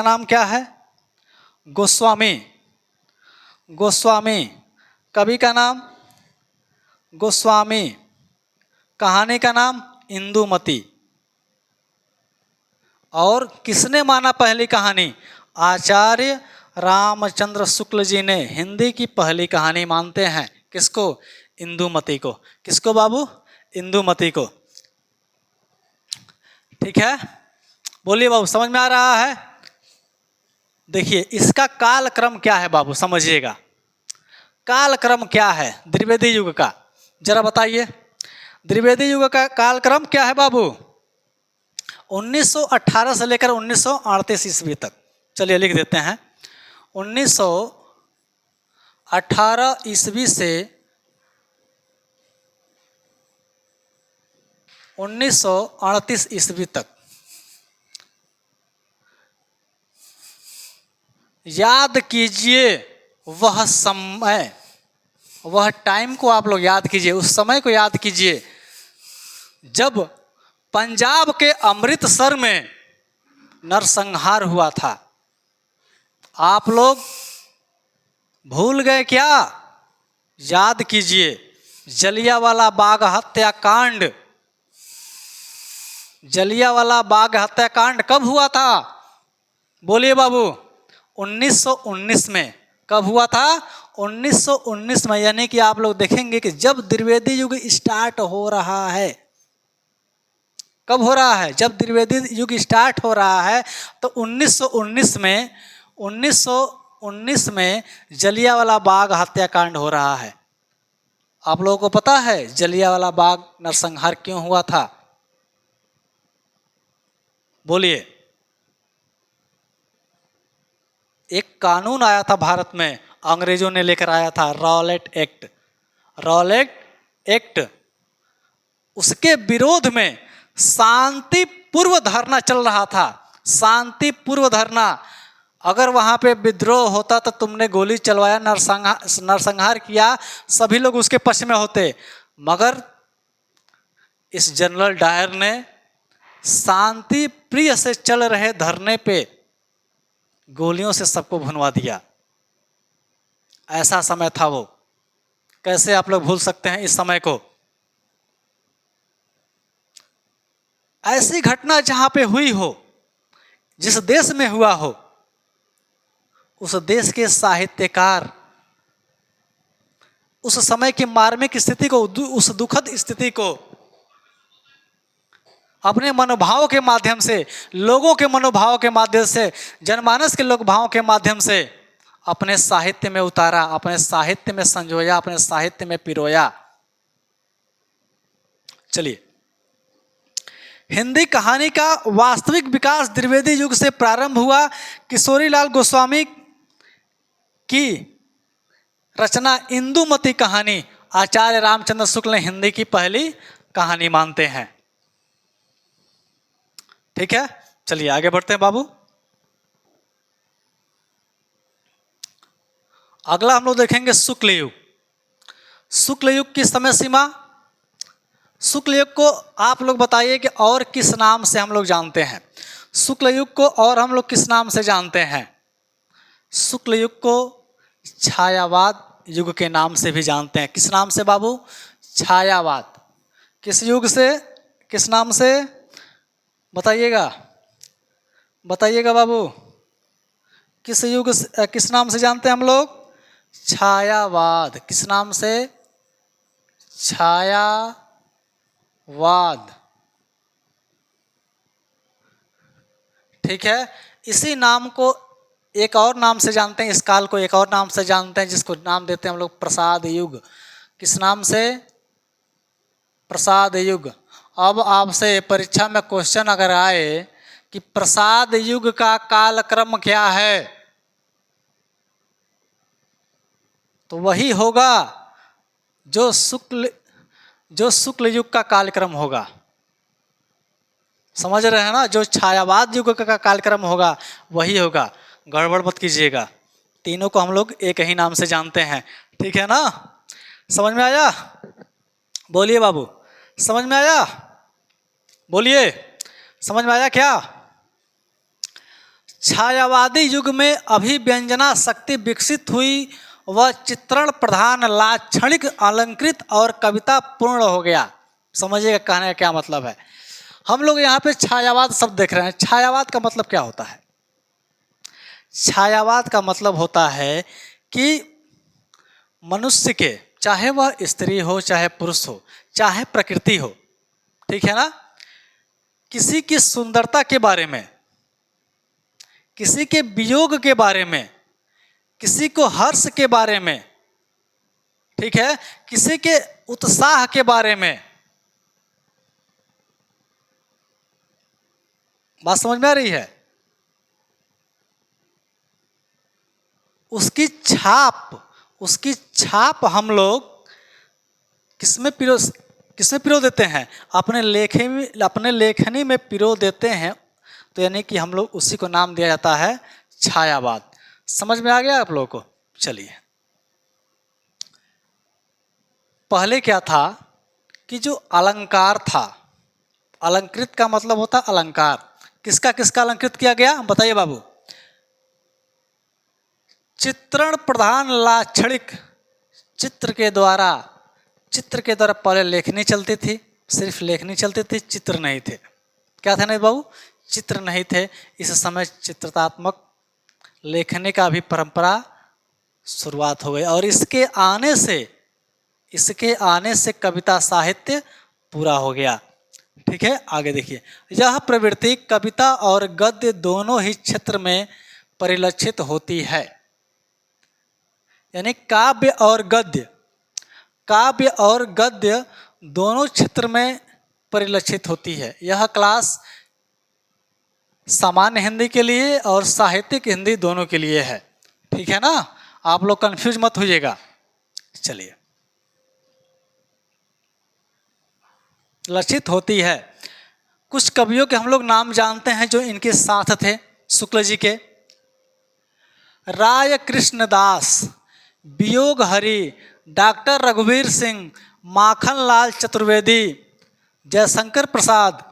नाम क्या है, गोस्वामी। कवि का नाम गोस्वामी, कहानी का नाम इंदुमती। और किसने माना पहली कहानी, आचार्य रामचंद्र शुक्ल जी ने हिंदी की पहली कहानी मानते हैं। किसको, इंदुमती को। किसको बाबू, इंदुमती को। ठीक है, बोलिए बाबू, समझ में आ रहा है। देखिए इसका कालक्रम क्या है बाबू, समझिएगा कालक्रम क्या है द्विवेदी युग का, जरा बताइए। द्विवेदी युग का कालक्रम क्या है बाबू, 1918 से लेकर 1938 ईस्वी तक। चलिए लिख देते हैं, 18 ईस्वी से 1938 ईस्वी तक याद कीजिए वह समय, वह टाइम को आप लोग याद कीजिए, उस समय को याद कीजिए जब पंजाब के अमृतसर में नरसंहार हुआ था। आप लोग भूल गए क्या? याद कीजिए। जलियांवाला बाग हत्याकांड, जलियांवाला बाग हत्याकांड कब हुआ था? बोलिए बाबू। 1919 में। कब हुआ था? 1919 में। यानी कि आप लोग देखेंगे कि जब द्विवेदी युग स्टार्ट हो रहा है, कब हो रहा है? जब द्विवेदी युग स्टार्ट हो रहा है तो 1919 में जलियांवाला बाग हत्याकांड हो रहा है। आप लोगों को पता है जलियांवाला बाग नरसंहार क्यों हुआ था? बोलिए। एक कानून आया था भारत में, अंग्रेजों ने लेकर आया था, रॉलेट एक्ट। रॉलेट एक्ट, उसके विरोध में शांतिपूर्व धरना चल रहा था। शांतिपूर्व धरना। अगर वहां पे विद्रोह होता तो तुमने गोली चलवाया, नरसंहार किया, सभी लोग उसके पक्ष में होते। मगर इस जनरल डायर ने शांति प्रिय से चल रहे धरने पे गोलियों से सबको भुनवा दिया। ऐसा समय था वो। कैसे आप लोग भूल सकते हैं इस समय को? ऐसी घटना जहां पे हुई हो, जिस देश में हुआ हो, उस देश के साहित्यकार उस समय की मार्मिक स्थिति को, उस दुखद स्थिति को अपने मनोभाव के माध्यम से, लोगों के मनोभाव के माध्यम से, जनमानस के लोक भाव के माध्यम से अपने साहित्य में उतारा, अपने साहित्य में संजोया, अपने साहित्य में पिरोया। चलिए, हिंदी कहानी का वास्तविक विकास द्विवेदी युग से प्रारंभ हुआ। किशोरीलाल गोस्वामी की रचना इंदुमती कहानी आचार्य रामचंद्र शुक्ल ने हिंदी की पहली कहानी मानते हैं। ठीक है, चलिए आगे बढ़ते हैं बाबू। अगला हम लोग देखेंगे शुक्ल युग। शुक्ल युग की समय सीमा। शुक्ल युग को आप लोग बताइए कि और किस नाम से हम लोग जानते हैं? शुक्ल युग को और हम लोग किस नाम से जानते हैं? शुक्ल युग को छायावाद युग के नाम से भी जानते हैं। किस नाम से बाबू? छायावाद। किस युग से, किस नाम से बताइएगा? बताइएगा बाबू, किस युग से, किस नाम से जानते हैं हम लोग? छायावाद। किस नाम से? छायावाद। ठीक है, इसी नाम को एक और नाम से जानते हैं, इस काल को एक और नाम से जानते हैं, जिसको नाम देते हैं हम लोग प्रसाद युग। किस नाम से? प्रसाद युग। अब आपसे परीक्षा में क्वेश्चन अगर आए कि प्रसाद युग का कालक्रम क्या है, तो वही होगा जो शुक्ल युग का कालक्रम होगा। समझ रहे हैं ना? जो छायावाद युग का कालक्रम होगा वही होगा। गड़बड़ मत कीजिएगा, तीनों को हम लोग एक ही नाम से जानते हैं। ठीक है ना? समझ में आया? बोलिए बाबू, समझ में आया? बोलिए, समझ में आया क्या? छायावादी युग में अभिव्यंजना शक्ति विकसित हुई, वह चित्रण प्रधान, लाक्षणिक, अलंकृत और कविता पूर्ण हो गया। समझिएगा कहने का क्या मतलब है। हम लोग यहाँ पे छायावाद शब्द देख रहे हैं। छायावाद का मतलब क्या होता है? छायावाद का मतलब होता है कि मनुष्य के, चाहे वह स्त्री हो, चाहे पुरुष हो, चाहे प्रकृति हो, ठीक है ना, किसी की सुंदरता के बारे में, किसी के वियोग के बारे में, किसी को हर्ष के बारे में, ठीक है, किसी के उत्साह के बारे में, बात समझ में आ रही है? उसकी छाप, उसकी छाप हम लोग किसमें पिरो देते हैं? अपने लेखनी में पिरो देते हैं। तो यानी कि हम लोग उसी को नाम दिया जाता है छायावाद। समझ में आ गया आप लोगों को? चलिए, पहले क्या था कि जो अलंकार था, अलंकृत का मतलब होता है अलंकार। किसका किसका अलंकृत किया गया बताइए बाबू? चित्रण प्रधान लाक्षणिक चित्र के द्वारा पहले लेखनी चलती थी, सिर्फ लेखनी चलती थी, चित्र नहीं थे। क्या था नहीं बाबू? चित्र नहीं थे। इस समय चित्रतात्मक लेखनी का भी परंपरा शुरुआत हो गई और इसके आने से कविता साहित्य पूरा हो गया। ठीक है, आगे देखिए। यह प्रवृत्ति कविता और गद्य दोनों ही क्षेत्र में परिलक्षित होती है। यानी काव्य और गद्य दोनों क्षेत्र में परिलक्षित होती है। यह क्लास सामान्य हिंदी के लिए और साहित्यिक हिंदी दोनों के लिए है। ठीक है ना? आप लोग कंफ्यूज मत होइएगा। चलिए, लक्षित होती है। कुछ कवियों के हम लोग नाम जानते हैं जो इनके साथ थे शुक्ल जी के। राय कृष्णदास, वियोग हरि, डॉक्टर रघुवीर सिंह, माखनलाल चतुर्वेदी, जयशंकर प्रसाद,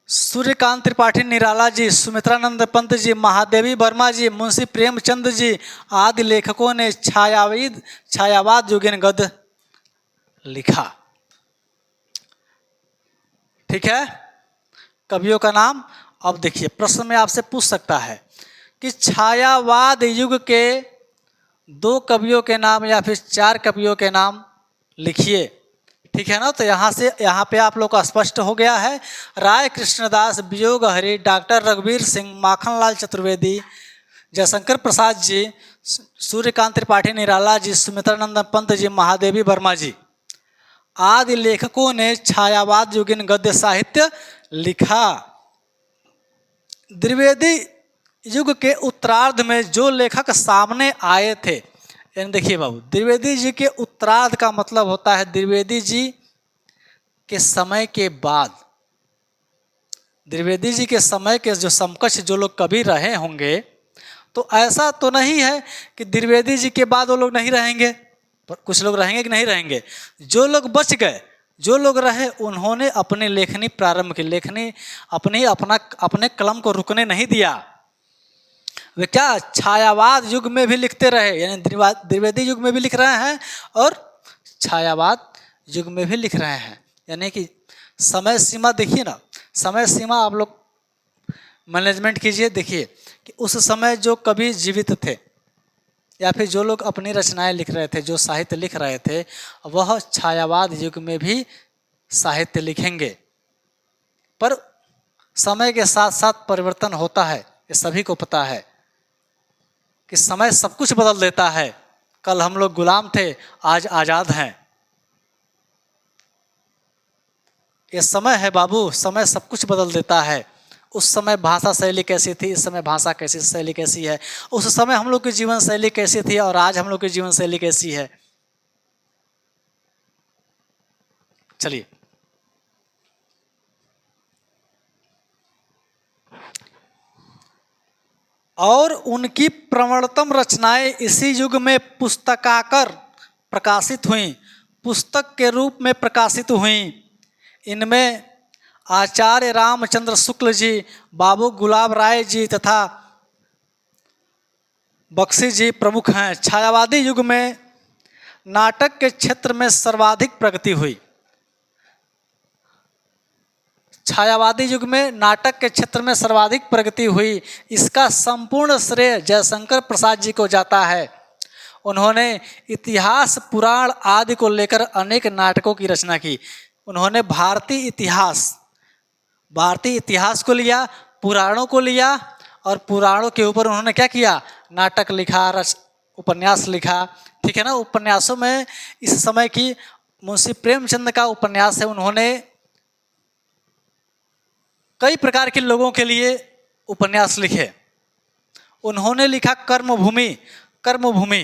सूर्यकांत त्रिपाठी निराला जी, सुमित्रानंद पंत जी, महादेवी वर्मा जी, मुंशी प्रेमचंद जी आदि लेखकों ने छायावाद युगीन गद्य लिखा। ठीक है, कवियों का नाम। अब देखिए, प्रश्न में आपसे पूछ सकता है कि छायावाद युग के 2 कवियों के नाम या फिर 4 कवियों के नाम लिखिए। ठीक है ना? तो यहाँ पे आप लोग का स्पष्ट हो गया है। राय कृष्णदास, वियोग हरि, डॉक्टर रघुवीर सिंह, माखनलाल चतुर्वेदी, जयशंकर प्रसाद जी, सूर्यकांत त्रिपाठी निराला जी, सुमित्रानंद पंत जी, महादेवी वर्मा जी आदि लेखकों ने छायावाद युगीन गद्य साहित्य लिखा। द्विवेदी युग के उत्तरार्ध में जो लेखक सामने आए थे, यानी देखिए बाबू, द्विवेदी जी के उत्तरार्ध का मतलब होता है द्विवेदी जी के समय के बाद। द्विवेदी जी के समय के जो समकक्ष जो लोग कवि रहे होंगे, तो ऐसा तो नहीं है कि द्विवेदी जी के बाद वो लोग नहीं रहेंगे, पर कुछ लोग रहेंगे कि नहीं रहेंगे। जो लोग बच गए, जो लोग रहे, उन्होंने अपनी लेखनी प्रारंभ की। लेखनी अपने कलम को रुकने नहीं दिया। वे क्या छायावाद युग में भी लिखते रहे, यानी द्विवेदी युग में भी लिख रहे हैं और छायावाद युग में भी लिख रहे हैं। यानी कि समय सीमा देखिए ना, समय सीमा आप लोग मैनेजमेंट कीजिए। देखिए कि उस समय जो कवि जीवित थे या फिर जो लोग अपनी रचनाएं लिख रहे थे, जो साहित्य लिख रहे थे, वह छायावाद युग में भी साहित्य लिखेंगे। पर समय के साथ साथ परिवर्तन होता है, ये सभी को पता है कि समय सब कुछ बदल देता है। कल हम लोग गुलाम थे, आज आज़ाद हैं। ये समय है बाबू, समय सब कुछ बदल देता है। उस समय भाषा शैली कैसी थी, इस समय भाषा कैसी शैली कैसी है, उस समय हम लोग की जीवन शैली कैसी थी और आज हम लोग की जीवन शैली कैसी है। चलिए, और उनकी प्रवणतम रचनाएं इसी युग में पुस्तकाकर प्रकाशित हुई, पुस्तक के रूप में प्रकाशित हुई। इनमें आचार्य रामचंद्र शुक्ल जी, बाबू गुलाब राय जी तथा बख्शी जी प्रमुख हैं। छायावादी युग में नाटक के क्षेत्र में सर्वाधिक प्रगति हुई। छायावादी युग में नाटक के क्षेत्र में सर्वाधिक प्रगति हुई। इसका संपूर्ण श्रेय जयशंकर प्रसाद जी को जाता है। उन्होंने इतिहास, पुराण आदि को लेकर अनेक नाटकों की रचना की। उन्होंने भारतीय इतिहास को लिया, पुराणों को लिया और पुराणों के ऊपर उन्होंने क्या किया, नाटक लिखा, उपन्यास लिखा। ठीक है ना? उपन्यासों में इस समय की मुंशी प्रेमचंद का उपन्यास है। उन्होंने कई प्रकार के लोगों के लिए उपन्यास लिखे। उन्होंने लिखा कर्मभूमि। कर्मभूमि।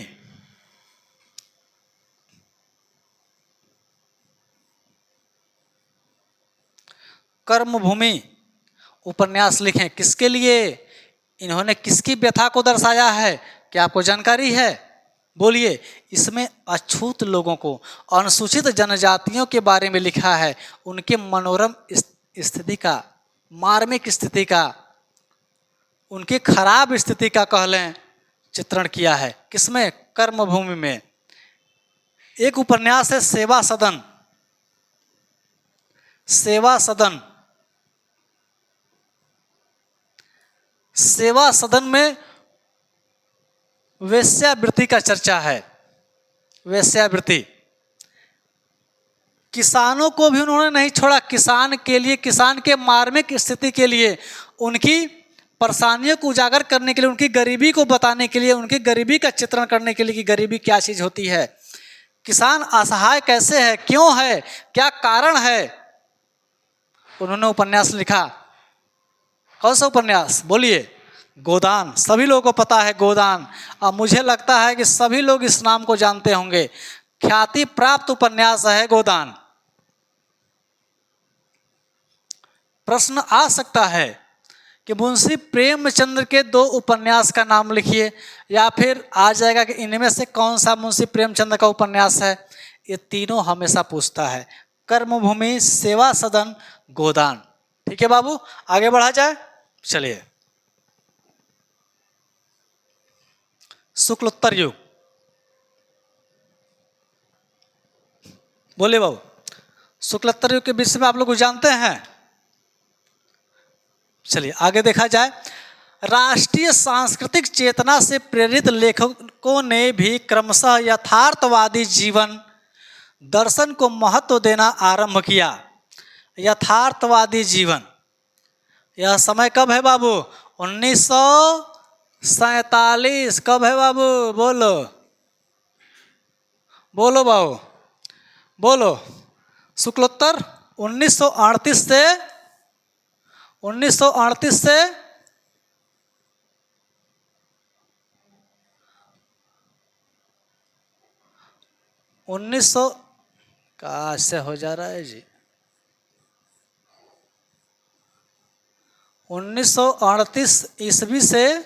कर्मभूमि उपन्यास लिखे, किसके लिए? इन्होंने किसकी व्यथा को दर्शाया है? क्या आपको जानकारी है? बोलिए। इसमें अछूत लोगों को, अनुसूचित जनजातियों के बारे में लिखा है, उनके मनोरम स्थिति का, मार्मिक स्थिति का, उनकी खराब स्थिति का कह लें चित्रण किया है। किसमें? कर्मभूमि में। एक उपन्यास है सेवा सदन। सेवा सदन, सेवा सदन में वेश्यावृत्ति का चर्चा है। वेश्यावृत्ति, किसानों को भी उन्होंने नहीं छोड़ा। किसान के लिए, किसान के मार्मिक स्थिति के लिए, उनकी परेशानियों को उजागर करने के लिए, उनकी गरीबी को बताने के लिए, उनकी गरीबी का चित्रण करने के लिए कि गरीबी क्या चीज होती है, किसान असहाय कैसे है, क्यों है, क्या कारण है, उन्होंने उपन्यास लिखा। कौन सा उपन्यास? बोलिए। गोदान। सभी लोगों को पता है गोदान। अब मुझे लगता है कि सभी लोग इस नाम को जानते होंगे। ख्याति प्राप्त उपन्यास है गोदान। प्रश्न आ सकता है कि मुंशी प्रेमचंद्र के 2 उपन्यास का नाम लिखिए, या फिर आ जाएगा कि इनमें से कौन सा मुंशी प्रेमचंद्र का उपन्यास है। ये तीनों हमेशा पूछता है। कर्मभूमि, सेवा सदन, गोदान। ठीक है बाबू, आगे बढ़ा जाए। चलिए, शुक्लोत्तर युग। बोलिए बाबू, शुक्लोत्तर युग के विषय में आप लोग जानते हैं? चलिए आगे देखा जाए। राष्ट्रीय सांस्कृतिक चेतना से प्रेरित लेखकों ने भी क्रमशः यथार्थवादी जीवन दर्शन को महत्व देना आरंभ किया। यथार्थवादी जीवन, यह समय कब है बाबू? 1947। कब है बाबू? बोलो बोलो बाबू, बोलो। शुक्लोत्तर 1938 से 1900 कहाँ से हो जा रहा है जी? 1938 ईस्वी से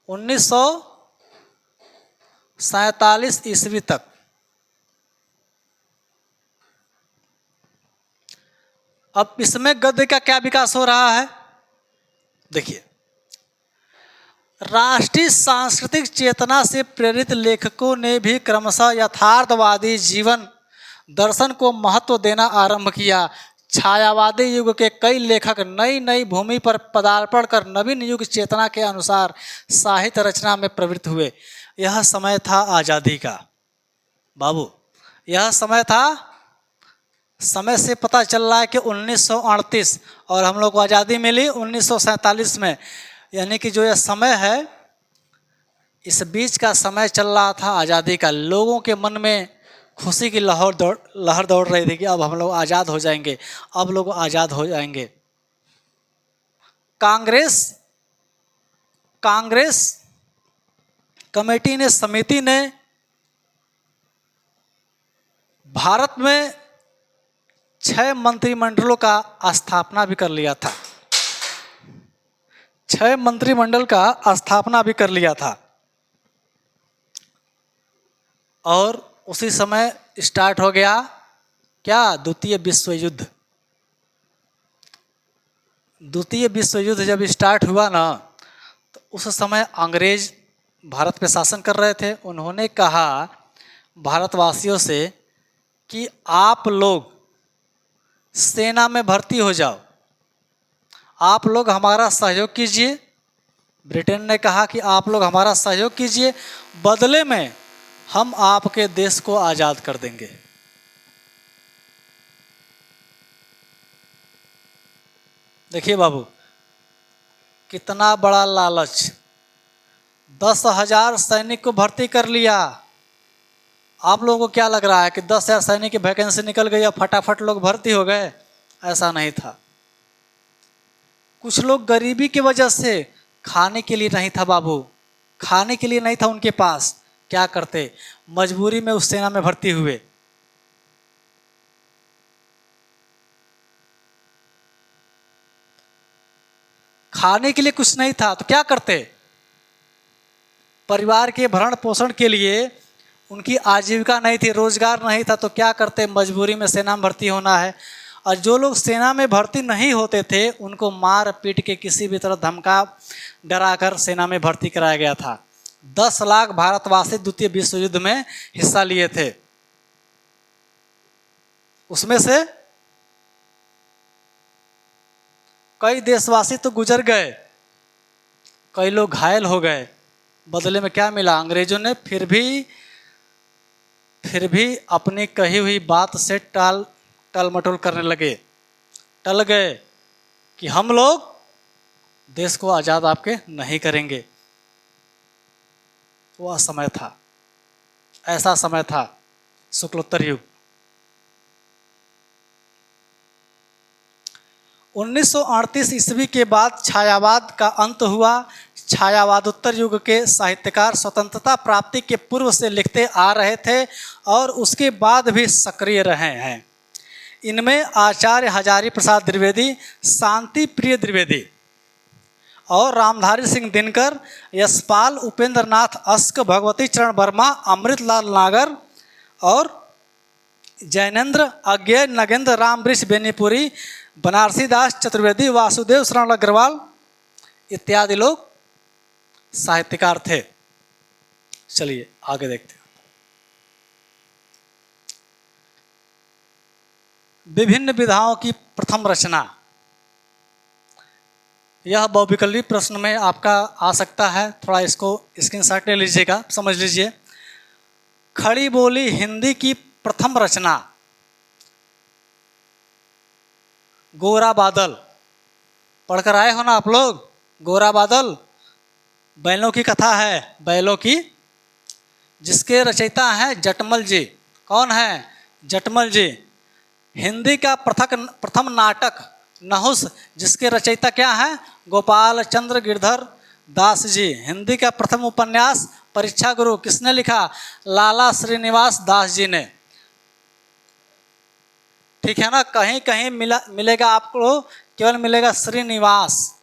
1947 ईस्वी तक। अब इसमें गद्य का क्या विकास हो रहा है? देखिए, राष्ट्रीय सांस्कृतिक चेतना से प्रेरित लेखकों ने भी क्रमशः यथार्थवादी जीवन दर्शन को महत्व देना आरंभ किया। छायावादी युग के कई लेखक नई नई भूमि पर पदार्पण कर नवीन युग चेतना के अनुसार साहित्य रचना में प्रवृत्त हुए। यह समय था आज़ादी का बाबू, यह समय था। समय से पता चल रहा है कि 1938 और हम लोग को आज़ादी मिली 1947 में, यानी कि जो यह समय है, इस बीच का समय चल रहा था आज़ादी का। लोगों के मन में खुशी की लहर दौड़ रही थी कि अब हम लोग आज़ाद हो जाएंगे, अब लोग आज़ाद हो जाएंगे। कांग्रेस कमेटी ने, समिति ने भारत में 6 मंत्रिमंडलों का स्थापना भी कर लिया था। 6 मंत्रिमंडल का स्थापना भी कर लिया था। और उसी समय स्टार्ट हो गया क्या? द्वितीय विश्व युद्ध। द्वितीय विश्व युद्ध जब स्टार्ट हुआ ना, तो उस समय अंग्रेज भारत पे शासन कर रहे थे। उन्होंने कहा भारतवासियों से कि आप लोग सेना में भर्ती हो जाओ, आप लोग हमारा सहयोग कीजिए। ब्रिटेन ने कहा कि आप लोग हमारा सहयोग कीजिए, बदले में हम आपके देश को आज़ाद कर देंगे। देखिए बाबू, कितना बड़ा लालच। 10,000 सैनिक को भर्ती कर लिया। आप लोगों को क्या लग रहा है कि 10,000 सैनिक की वैकेंसी निकल गई और फटाफट लोग भर्ती हो गए? ऐसा नहीं था। कुछ लोग गरीबी की वजह से, खाने के लिए नहीं था बाबू, खाने के लिए नहीं था उनके पास। क्या करते, मजबूरी में उस सेना में भर्ती हुए। खाने के लिए कुछ नहीं था तो क्या करते, परिवार के भरण पोषण के लिए उनकी आजीविका नहीं थी, रोजगार नहीं था तो क्या करते, मजबूरी में सेना में भर्ती होना है। और जो लोग सेना में भर्ती नहीं होते थे उनको मार पीट के किसी भी तरह धमका डरा कर सेना में भर्ती कराया गया था। 10 लाख भारतवासी द्वितीय विश्व युद्ध में हिस्सा लिए थे, उसमें से कई देशवासी तो गुजर गए, कई लोग घायल हो गए। बदले में क्या मिला, अंग्रेजों ने फिर भी अपनी कही हुई बात से टाल मटोल करने लगे, टल गए कि हम लोग देश को आज़ाद आपके नहीं करेंगे। वह समय था, ऐसा समय था शुक्लोत्तर युग। 1938 ईस्वी के बाद छायावाद का अंत हुआ। छायावादोत्तर युग के साहित्यकार स्वतंत्रता प्राप्ति के पूर्व से लिखते आ रहे थे और उसके बाद भी सक्रिय रहे हैं। इनमें आचार्य हजारी प्रसाद द्विवेदी, शांति प्रिय द्विवेदी और रामधारी सिंह दिनकर, यशपाल, उपेंद्र नाथ अस्क, भगवती चरण वर्मा, अमृतलाल नागर और जैनेन्द्र अज्ञे, नगेंद्र राम वृक्ष बेनीपुरी, बनारसी दास चतुर्वेदी, वासुदेव शरण अग्रवाल इत्यादि लोग साहित्यकार थे। चलिए आगे देखते हैं। विभिन्न विधाओं की प्रथम रचना, यह बहुविकल्पी प्रश्न में आपका आ सकता है, थोड़ा इसको स्क्रीनशॉट ले लीजिएगा, समझ लीजिए। खड़ी बोली हिंदी की प्रथम रचना, गोरा बादल, पढ़कर आए हो ना आप लोग। गोरा बादल बैलों की कथा है, बैलों की, जिसके रचयिता हैं जटमल जी। कौन है, जटमल जी। हिंदी का प्रथम नाटक नहुस, जिसके रचयिता क्या हैं, गोपाल चंद्र गिरधर दास जी। हिंदी का प्रथम उपन्यास परीक्षा गुरु, किसने लिखा, लाला श्रीनिवास दास जी ने। ठीक है ना, कहीं कहीं मिलेगा आपको, केवल मिलेगा श्रीनिवास,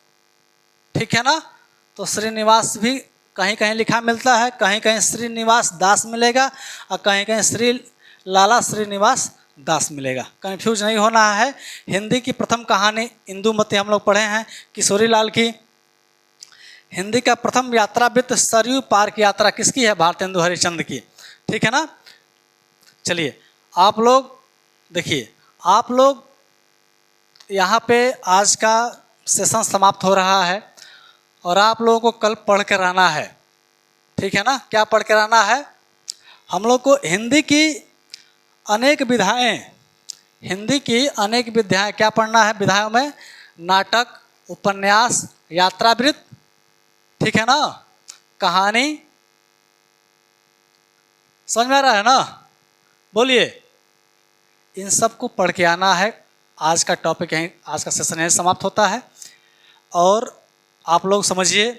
ठीक है ना। तो श्रीनिवास भी कहीं कहीं लिखा मिलता है, कहीं कहीं श्रीनिवास दास मिलेगा और कहीं कहीं श्री लाला श्रीनिवास दास मिलेगा, कंफ्यूज नहीं होना है। हिंदी की प्रथम कहानी इंदुमती हम लोग पढ़े हैं किशोरी लाल की। हिंदी का प्रथम यात्रा वृत्त सरयू पार की यात्रा किसकी है, भारतेंदु हरिश्चंद्र की, ठीक है ना। चलिए आप लोग देखिए, आप लोग यहाँ पे आज का सेशन समाप्त हो रहा है और आप लोगों को कल पढ़ कर आना है, ठीक है ना। क्या पढ़ कर आना है, हम लोग को हिंदी की अनेक विधाएं, हिंदी की अनेक विधाएं क्या पढ़ना है। विधाओं में नाटक, उपन्यास, यात्रावृत्त, ठीक है ना, कहानी, समझ में आ रहा है ना, बोलिए। इन सब को पढ़ के आना है। आज का टॉपिक यहीं, आज का सेशन यहीं समाप्त होता है। और आप लोग समझिए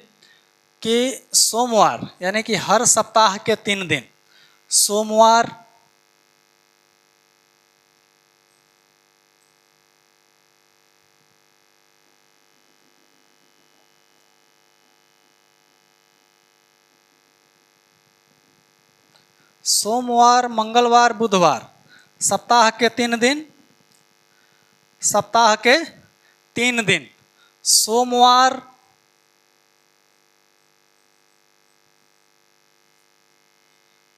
कि सोमवार यानी कि हर सप्ताह के 3 दिन, सोमवार, मंगलवार, बुधवार, सप्ताह के 3 दिन, सप्ताह के 3 दिन, सोमवार,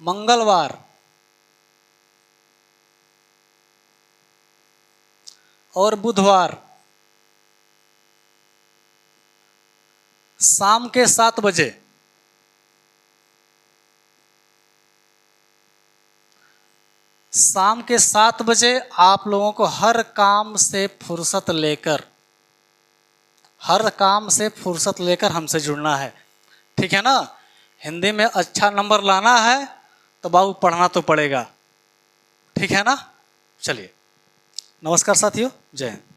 मंगलवार और बुधवार शाम के 7 बजे, शाम के 7 बजे आप लोगों को हर काम से फुर्सत लेकर, हर काम से फुर्सत लेकर हमसे जुड़ना है, ठीक है ना। हिंदी में अच्छा नंबर लाना है तो बाबू पढ़ना तो पड़ेगा, ठीक है ना। चलिए नमस्कार साथियों, जय हिंद।